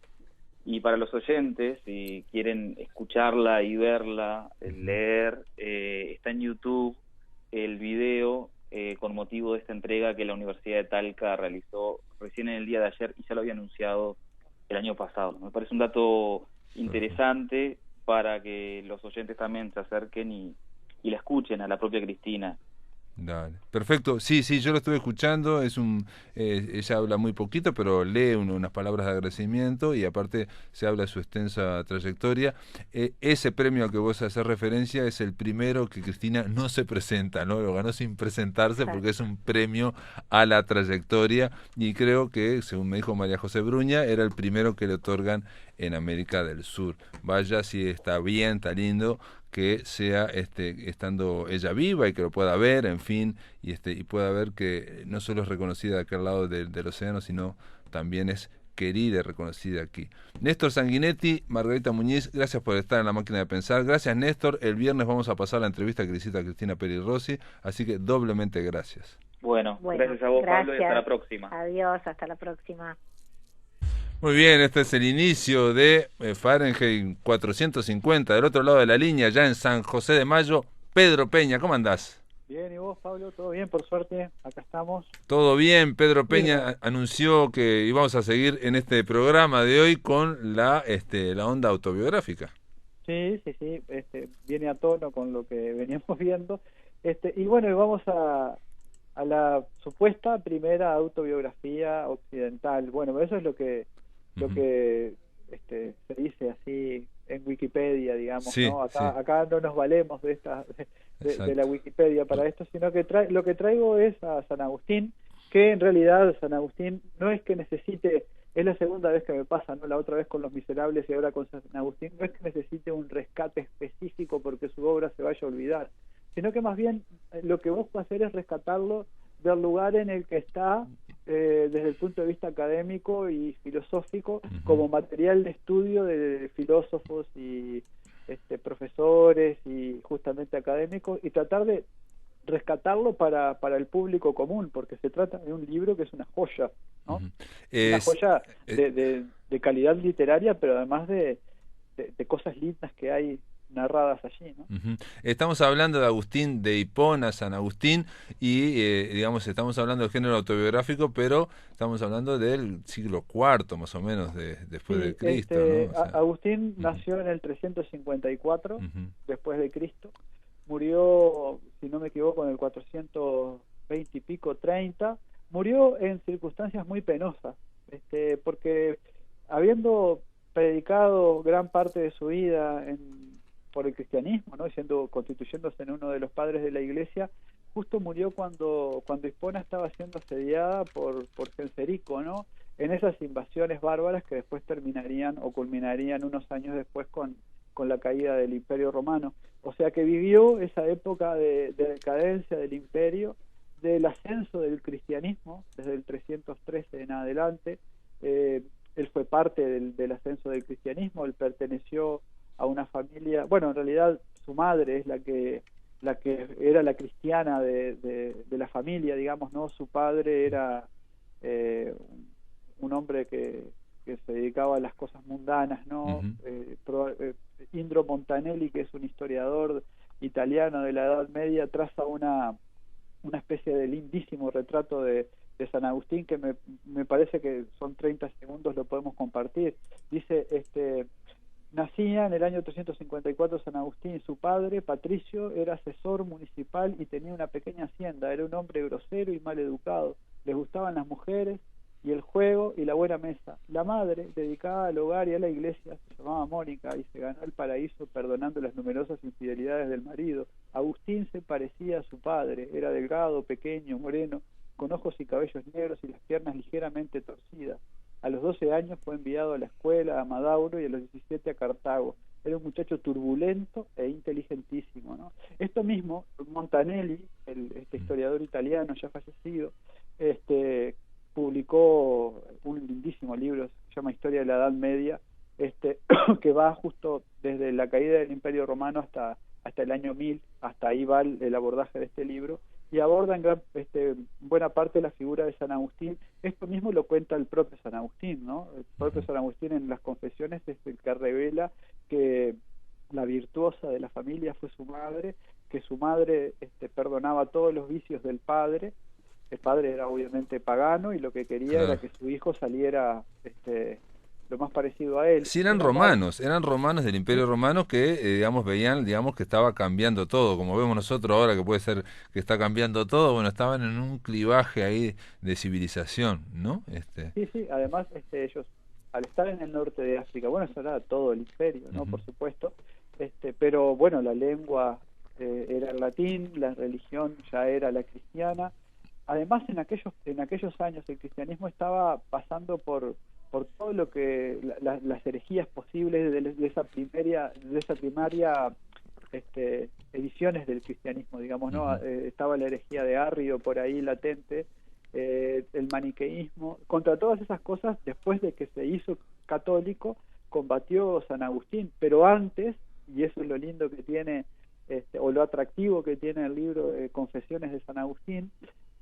Speaker 3: Y para los oyentes, si quieren escucharla y verla, leer, está en YouTube el video con motivo de esta entrega que la Universidad de Talca realizó recién en el día de ayer, y ya lo había anunciado el año pasado. Me parece un dato interesante para que los oyentes también se acerquen y la escuchen a la propia Cristina.
Speaker 1: Dale. Perfecto, sí, yo lo estuve escuchando, ella habla muy poquito, pero lee unas palabras de agradecimiento, y aparte se habla de su extensa trayectoria. Ese premio al que vos haces referencia es el primero que Cristina no se presenta, ¿no? Lo ganó sin presentarse porque es un premio a la trayectoria, y creo que, según me dijo María José Bruña, era el primero que le otorgan en América del Sur. Vaya si está bien, está lindo que sea estando ella viva y que lo pueda ver, en fin, y pueda ver que no solo es reconocida de aquel lado del océano, sino también es querida y reconocida aquí. Néstor Sanguinetti, Margarita Muñiz, gracias por estar en La Máquina de Pensar. Gracias, Néstor. El viernes vamos a pasar la entrevista que le hiciste a Cristina Peri Rossi, así que doblemente gracias.
Speaker 3: Bueno, gracias a vos,
Speaker 4: gracias.
Speaker 3: Pablo, y hasta la próxima.
Speaker 4: Adiós, hasta la próxima.
Speaker 1: Muy bien, este es el inicio de Fahrenheit 450, del otro lado de la línea, ya en San José de Mayo. Pedro Peña, ¿cómo andás?
Speaker 5: Bien, ¿y vos, Pablo? ¿Todo bien? Por suerte, acá estamos.
Speaker 1: Todo bien. Pedro Peña anunció que íbamos a seguir en este programa de hoy con la onda autobiográfica.
Speaker 5: Sí, viene a tono con lo que veníamos viendo. Y bueno, y vamos a la supuesta primera autobiografía occidental. Bueno, eso es lo que se dice así en Wikipedia, digamos,
Speaker 1: sí,
Speaker 5: ¿no?
Speaker 1: Sí.
Speaker 5: Acá no nos valemos de la Wikipedia para esto, sino que lo que traigo es a San Agustín, que en realidad San Agustín no es que necesite, es la segunda vez que me pasa, ¿no? La otra vez con Los Miserables y ahora con San Agustín, no es que necesite un rescate específico porque su obra se vaya a olvidar, sino que más bien lo que busco hacer es rescatarlo del lugar en el que está desde el punto de vista académico y filosófico, como material de estudio de filósofos y profesores y justamente académicos, y tratar de rescatarlo para el público común, porque se trata de un libro que es una joya, ¿no? Una joya de calidad literaria, pero además de cosas lindas que hay narradas allí, ¿no?
Speaker 1: Estamos hablando de Agustín de Hipona, San Agustín, y digamos, estamos hablando del género autobiográfico, pero estamos hablando del siglo IV, más o menos, después de Cristo, ¿no? O sea,
Speaker 5: Agustín nació en el 354 después de Cristo, murió, si no me equivoco, en el 420 y pico, 30, murió en circunstancias muy penosas, porque habiendo predicado gran parte de su vida por el cristianismo, ¿no? Constituyéndose en uno de los padres de la Iglesia, justo murió cuando Hipona estaba siendo asediada por Genserico, ¿no? En esas invasiones bárbaras que después terminarían o culminarían unos años después con la caída del Imperio Romano. O sea que vivió esa época de decadencia del imperio, del ascenso del cristianismo desde el 313 en adelante. Él fue parte del ascenso del cristianismo, él perteneció a una familia, bueno, en realidad su madre es la que era la cristiana de la familia, digamos, ¿no? Su padre era un hombre que se dedicaba a las cosas mundanas, ¿no? Indro Montanelli, que es un historiador italiano de la Edad Media, traza una especie de lindísimo retrato de San Agustín, que me parece que son 30 segundos, lo podemos compartir. Dice, nacía en el año 354 San Agustín, su padre, Patricio, era asesor municipal y tenía una pequeña hacienda, era un hombre grosero y mal educado, les gustaban las mujeres y el juego y la buena mesa. La madre, dedicada al hogar y a la iglesia, se llamaba Mónica y se ganó el paraíso perdonando las numerosas infidelidades del marido. Agustín se parecía a su padre, era delgado, pequeño, moreno, con ojos y cabellos negros y las piernas ligeramente torcidas. A los 12 años fue enviado a la escuela a Madauro y a los 17 a Cartago. Era un muchacho turbulento e inteligentísimo, ¿no? Esto mismo, Montanelli, este historiador italiano ya fallecido, publicó un lindísimo libro, se llama Historia de la Edad Media, que va justo desde la caída del Imperio Romano hasta el año 1000, hasta ahí va el abordaje de este libro, y aborda en buena parte la figura de San Agustín. Esto mismo lo cuenta el propio San Agustín, ¿no? El propio San Agustín en las Confesiones es el que revela que la virtuosa de la familia fue su madre, que su madre perdonaba todos los vicios del padre. El padre era obviamente pagano y lo que quería era que su hijo saliera lo más parecido a él.
Speaker 1: Sí, eran romanos del Imperio Romano que, veían, que estaba cambiando todo, como vemos nosotros ahora que puede ser que está cambiando todo. Bueno, estaban en un clivaje ahí de civilización, ¿no?
Speaker 5: Sí, además ellos, al estar en el norte de África, bueno, eso era todo el imperio, ¿no? Por supuesto, pero bueno, la lengua era el latín, la religión ya era la cristiana. Además, en aquellos años el cristianismo estaba pasando por todo lo que las herejías posibles de esa primaria ediciones del cristianismo, digamos, ¿no? Estaba la herejía de Arrio por ahí latente, el maniqueísmo. Contra todas esas cosas, después de que se hizo católico, combatió San Agustín, pero antes, y eso es lo lindo que tiene, o lo atractivo que tiene el libro Confesiones de San Agustín,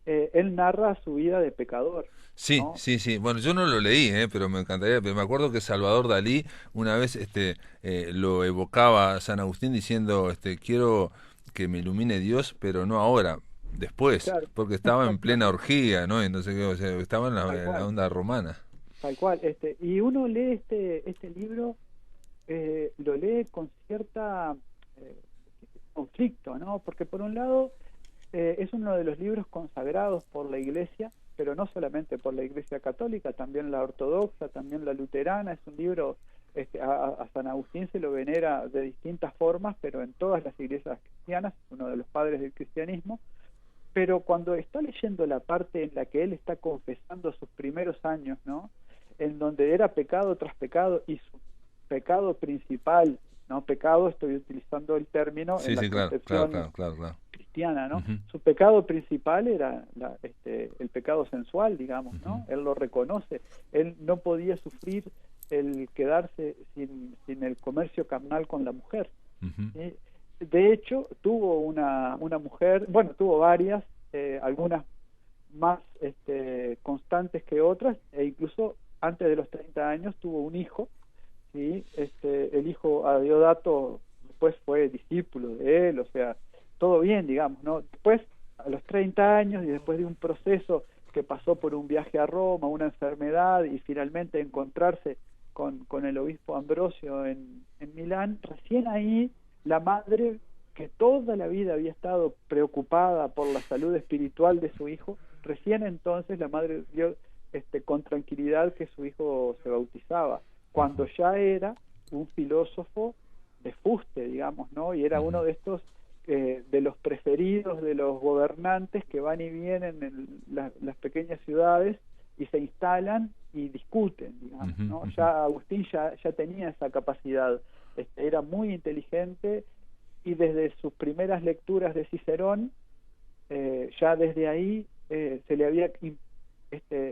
Speaker 5: él narra su vida de pecador.
Speaker 1: Sí,
Speaker 5: ¿no?
Speaker 1: sí. Bueno, yo no lo leí, pero me encantaría. Pero me acuerdo que Salvador Dalí una vez lo evocaba a San Agustín diciendo, quiero que me ilumine Dios, pero no ahora, después,
Speaker 5: Claro.
Speaker 1: porque estaba en plena orgía, ¿no? Entonces, o sea, estaba en la onda romana.
Speaker 5: Tal cual. Y uno lee este libro, lo lee con cierta conflicto, ¿no? Porque por un lado es uno de los libros consagrados por la Iglesia, pero no solamente por la Iglesia católica, también la ortodoxa, también la luterana. Es un libro, a San Agustín se lo venera de distintas formas, pero en todas las iglesias cristianas, uno de los padres del cristianismo. Pero cuando está leyendo la parte en la que él está confesando sus primeros años, ¿no? En donde era pecado tras pecado, y su pecado principal, ¿no? Pecado, estoy utilizando el término en la concepción
Speaker 1: claro.
Speaker 5: cristiana, ¿no? Su pecado principal era el pecado sensual, digamos, ¿no? Él lo reconoce. Él no podía sufrir el quedarse sin el comercio carnal con la mujer. De hecho, tuvo una mujer, bueno, tuvo varias, algunas más constantes que otras, e incluso antes de los 30 años tuvo un hijo, ¿sí? El hijo Adeodato después fue discípulo de él, o sea, todo bien, digamos, ¿no? Después, a los 30 años y después de un proceso que pasó por un viaje a Roma, una enfermedad y finalmente encontrarse con el obispo Ambrosio en Milán, recién ahí la madre, que toda la vida había estado preocupada por la salud espiritual de su hijo, recién entonces la madre vio con tranquilidad que su hijo se bautizaba, cuando ya era un filósofo de fuste, digamos, ¿no? Y era uno de estos de los preferidos de los gobernantes que van y vienen en las pequeñas ciudades y se instalan y discuten, digamos, ¿no? Ya Agustín ya tenía esa capacidad, era muy inteligente, y desde sus primeras lecturas de Cicerón, ya desde ahí se le había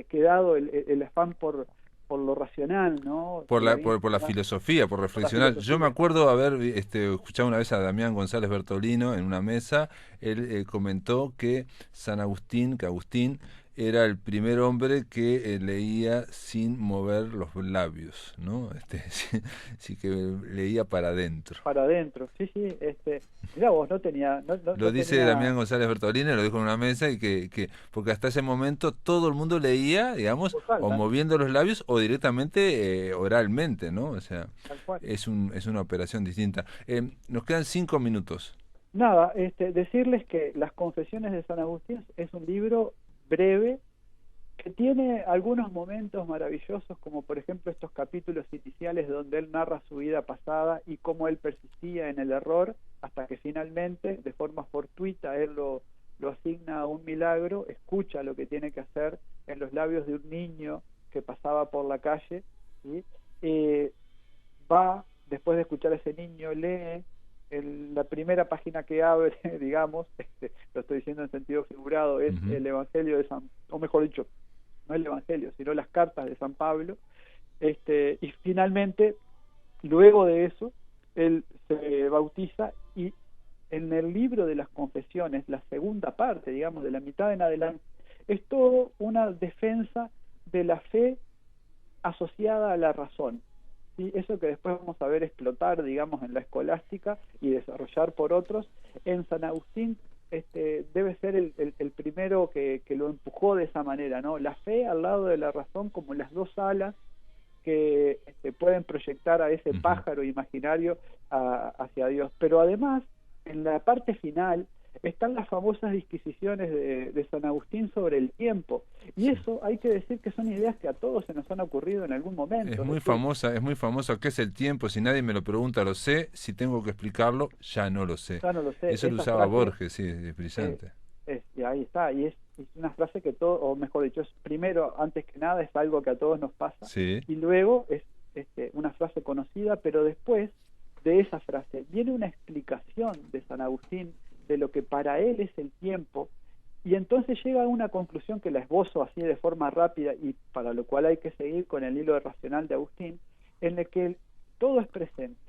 Speaker 5: quedado el afán por lo racional, ¿no?
Speaker 1: Por la filosofía, por reflexionar. Yo me acuerdo haber escuchado una vez a Damián González Bertolino en una mesa. Él comentó que Agustín era el primer hombre que leía sin mover los labios, ¿no? Sí, que leía para adentro.
Speaker 5: Para adentro, sí. Mirá vos, no tenía...
Speaker 1: Lo dice Damián González Bertolini, lo dijo en una mesa, y que porque hasta ese momento todo el mundo leía, digamos, o moviendo los labios o directamente oralmente, ¿no? O sea, es una operación distinta. Nos quedan 5 minutos.
Speaker 5: Nada, decirles que Las Confesiones de San Agustín es un libro breve, que tiene algunos momentos maravillosos, como por ejemplo estos capítulos iniciales donde él narra su vida pasada y cómo él persistía en el error, hasta que finalmente, de forma fortuita, él lo asigna a un milagro, escucha lo que tiene que hacer en los labios de un niño que pasaba por la calle, ¿sí? Va, después de escuchar a ese niño, lee la primera página que abre, digamos, lo estoy diciendo en sentido figurado, es el Evangelio de o mejor dicho, no el Evangelio, sino las cartas de San Pablo, y finalmente, luego de eso, él se bautiza, y en el libro de las Confesiones, la segunda parte, digamos, de la mitad en adelante, es todo una defensa de la fe asociada a la razón. ¿Sí? Eso que después vamos a ver explotar, digamos, en la escolástica y desarrollar por otros, en San Agustín debe ser el primero que lo empujó de esa manera, ¿no? La fe al lado de la razón como las dos alas que pueden proyectar a ese pájaro imaginario hacia Dios. Pero además, en la parte final, están las famosas disquisiciones de San Agustín sobre el tiempo, y eso hay que decir que son ideas que a todos se nos han ocurrido en algún momento.
Speaker 1: Es muy famosa. ¿Qué es el tiempo? Si nadie me lo pregunta, lo sé. Si tengo que explicarlo, ya no lo sé.
Speaker 5: Ya no lo sé.
Speaker 1: Eso lo usaba Borges, sí, es brillante.
Speaker 5: Y ahí está, y es una frase que todo, o mejor dicho, es primero, antes que nada, es algo que a todos nos pasa, y luego es una frase conocida, pero después de esa frase viene una explicación de San Agustín de lo que para él es el tiempo, y entonces llega a una conclusión que la esbozo así de forma rápida, y para lo cual hay que seguir con el hilo racional de Agustín, en el que todo es presente.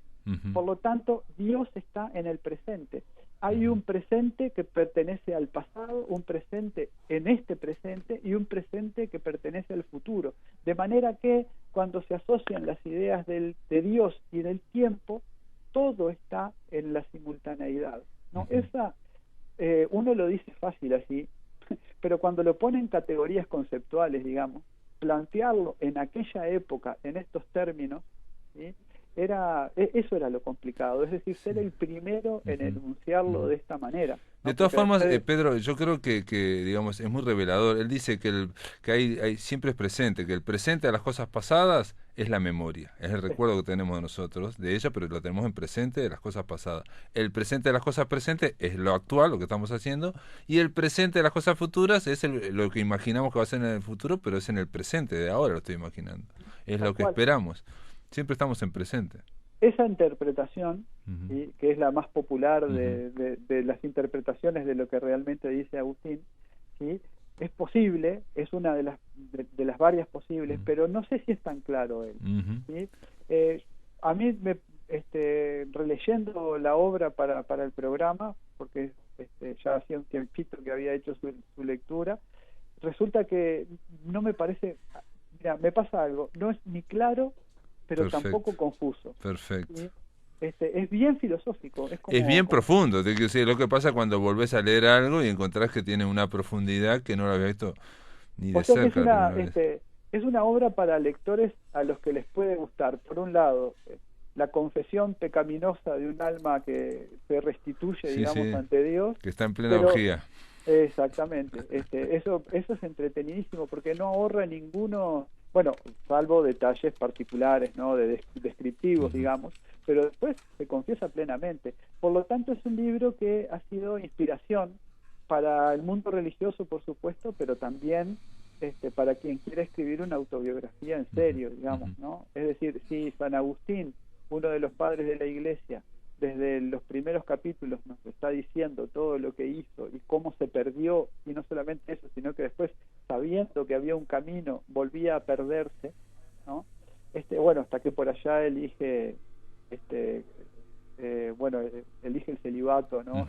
Speaker 5: Por lo tanto, Dios está en el presente. Hay un presente que pertenece al pasado, un presente en este presente y un presente que pertenece al futuro. De manera que cuando se asocian las ideas de Dios y del tiempo, todo está en la simultaneidad, ¿no? Esa, uno lo dice fácil así, pero cuando lo pone en categorías conceptuales, digamos, plantearlo en aquella época, en estos términos, ¿sí? Eso era lo complicado, es decir, ser el primero en enunciarlo de esta manera, ¿no?
Speaker 1: De todas formas, Pedro, yo creo que digamos, es muy revelador. Él dice que hay siempre es presente, que el presente de las cosas pasadas es la memoria, es el recuerdo que tenemos de nosotros, de ella, pero lo tenemos en presente de las cosas pasadas. El presente de las cosas presentes es lo actual, lo que estamos haciendo, y el presente de las cosas futuras es lo que imaginamos que va a ser en el futuro, pero es en el presente, de ahora lo estoy imaginando. Es lo que esperamos. Siempre estamos en presente.
Speaker 5: Esa interpretación, ¿sí? que es la más popular de las interpretaciones de lo que realmente dice Agustín, ¿sí? Es posible, es una de las varias posibles, pero no sé si es tan claro él. ¿Sí? A mí, releyendo la obra para el programa, porque ya hacía un tiempito que había hecho su lectura, resulta que no me parece... Mira, me pasa algo, no es ni claro, pero tampoco confuso.
Speaker 1: Perfecto.
Speaker 5: ¿Sí? es bien filosófico.
Speaker 1: Es bien profundo, lo que pasa cuando volvés a leer algo y encontrás que tiene una profundidad que no lo había visto ni de cerca.
Speaker 5: Es una obra para lectores a los que les puede gustar, por un lado, la confesión pecaminosa de un alma que se restituye, digamos, ante Dios.
Speaker 1: Que está en plena orgía.
Speaker 5: Exactamente. Eso es entretenidísimo porque no ahorra ninguno, bueno, salvo detalles particulares, ¿no? Descriptivos, digamos, pero después se confiesa plenamente. Por lo tanto, es un libro que ha sido inspiración para el mundo religioso, por supuesto, pero también para quien quiera escribir una autobiografía en serio, digamos, ¿no? Es decir, si San Agustín, uno de los padres de la Iglesia, desde los primeros capítulos nos está diciendo todo lo que hizo y cómo se perdió, y no solamente eso, sino que después, sabiendo que había un camino, volvía a perderse, ¿no? Bueno, hasta que por allá elige elige el celibato, ¿no?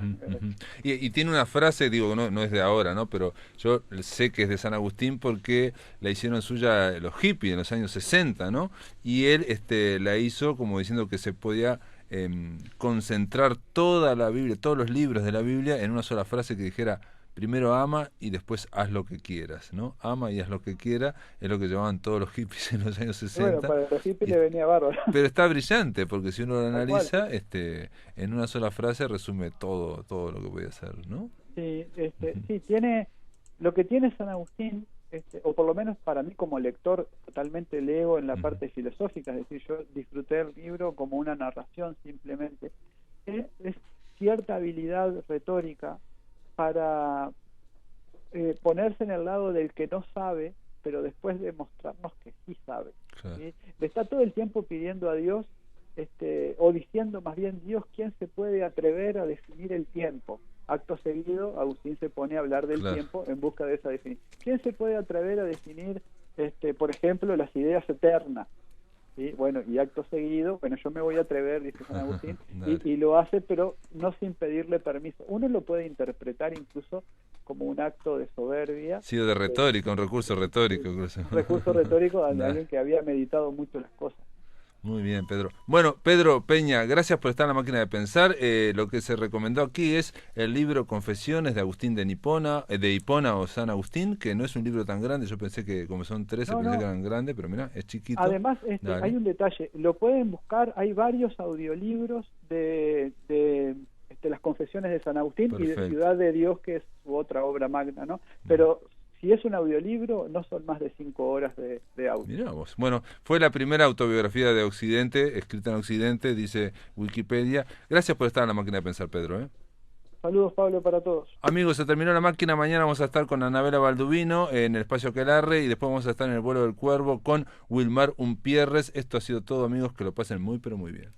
Speaker 1: Y tiene una frase, digo, no es de ahora, ¿no? Pero yo sé que es de San Agustín porque la hicieron suya los hippies en los años 60, ¿no? Y él la hizo como diciendo que se podía concentrar toda la Biblia, todos los libros de la Biblia en una sola frase que dijera: primero ama y después haz lo que quieras, ¿no? Ama y haz lo que quieras, es lo que llamaban todos los hippies en los años 60.
Speaker 5: Bueno, para los hippies le venía bárbaro.
Speaker 1: Pero está brillante, porque si uno lo analiza, en una sola frase resume todo lo que puede hacer, ¿no?
Speaker 5: Sí, sí, tiene, lo que tiene San Agustín, o por lo menos para mí como lector, totalmente leo en la parte filosófica, es decir, yo disfruté el libro como una narración simplemente, es cierta habilidad retórica para ponerse en el lado del que no sabe, pero después demostrarnos que sí sabe.
Speaker 1: Claro.
Speaker 5: ¿Sí? Le está todo el tiempo pidiendo a Dios, o diciendo más bien: Dios, ¿quién se puede atrever a definir el tiempo? Acto seguido, Agustín se pone a hablar del tiempo en busca de esa definición. ¿Quién se puede atrever a definir, por ejemplo, las ideas eternas? ¿Sí? Bueno, y acto seguido, bueno, yo me voy a atrever, dice San Agustín, y lo hace, pero no sin pedirle permiso. Uno lo puede interpretar incluso como un acto de soberbia.
Speaker 1: Sí, de retórica, un recurso retórico. Incluso.
Speaker 5: Un recurso retórico de alguien que había meditado mucho las cosas.
Speaker 1: Muy bien, Pedro. Bueno, Pedro Peña, gracias por estar en la máquina de pensar. Lo que se recomendó aquí es el libro Confesiones de Agustín de Hipona o San Agustín, que no es un libro tan grande. Yo pensé que, como son 13, pensé que eran grandes, pero mira, es chiquito.
Speaker 5: Además, hay un detalle, lo pueden buscar, hay varios audiolibros de las Confesiones de San Agustín. Perfecto. Y de Ciudad de Dios, que es su otra obra magna, ¿no? Pero si es un audiolibro, no son más de 5 horas de audio.
Speaker 1: Mirá vos. Bueno, fue la primera autobiografía de Occidente, escrita en Occidente, dice Wikipedia. Gracias por estar en la máquina de pensar, Pedro.
Speaker 5: Saludos, Pablo, para todos.
Speaker 1: Amigos, se terminó la máquina. Mañana vamos a estar con Anabela Balduvino en el Espacio Aquelarre y después vamos a estar en el Vuelo del Cuervo con Wilmar Umpierres. Esto ha sido todo, amigos. Que lo pasen muy, pero muy bien.